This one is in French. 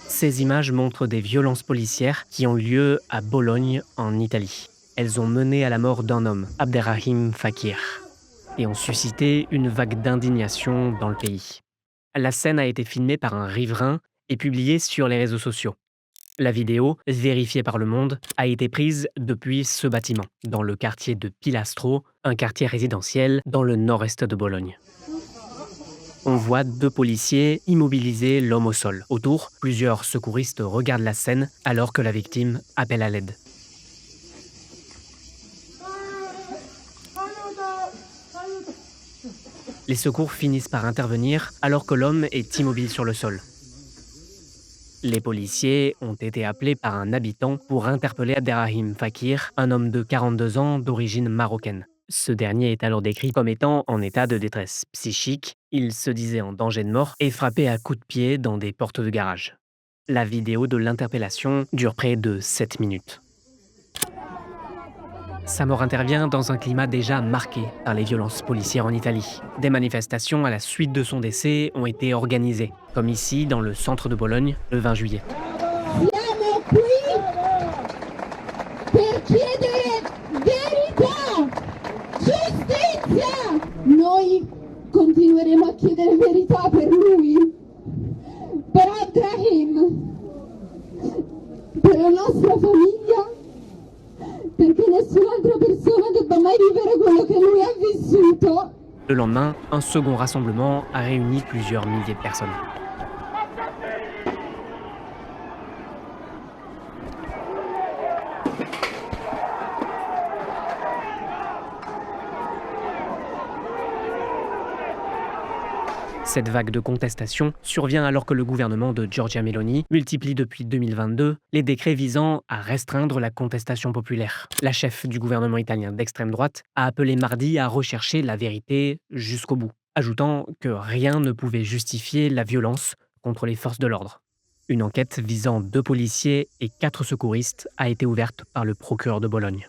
Ces images montrent des violences policières qui ont lieu à Bologne, en Italie. Elles ont mené à la mort d'un homme, Abderrahim Fakir, et ont suscité une vague d'indignation dans le pays. La scène a été filmée par un riverain et publiée sur les réseaux sociaux. La vidéo, vérifiée par Le Monde, a été prise depuis ce bâtiment, dans le quartier de Pilastro, un quartier résidentiel dans le nord-est de Bologne. On voit 2 policiers immobiliser l'homme au sol. Autour, plusieurs secouristes regardent la scène alors que la victime appelle à l'aide. Les secours finissent par intervenir alors que l'homme est immobile sur le sol. Les policiers ont été appelés par un habitant pour interpeller Abderrahim Fakir, un homme de 42 ans d'origine marocaine. Ce dernier est alors décrit comme étant en état de détresse psychique. Il se disait en danger de mort et frappé à coups de pied dans des portes de garage. La vidéo de l'interpellation dure près de 7 minutes. Sa mort intervient dans un climat déjà marqué par les violences policières en Italie. Des manifestations à la suite de son décès ont été organisées, comme ici dans le centre de Bologne le 20 juillet. Siamo qui per chiedere verità, giustizia. Noi continueremo a chiedere verità per lui, per Abderrahim, per la nostra famiglia, perché nessun'altra persona debba mai vivere quello che lui ha vissuto. Le lendemain, un second rassemblement a réuni plusieurs milliers de personnes. Cette vague de contestation survient alors que le gouvernement de Giorgia Meloni multiplie depuis 2022 les décrets visant à restreindre la contestation populaire. La chef du gouvernement italien d'extrême droite a appelé mardi à rechercher la vérité jusqu'au bout, ajoutant que rien ne pouvait justifier la violence contre les forces de l'ordre. Une enquête visant 2 policiers et 4 secouristes a été ouverte par le procureur de Bologne.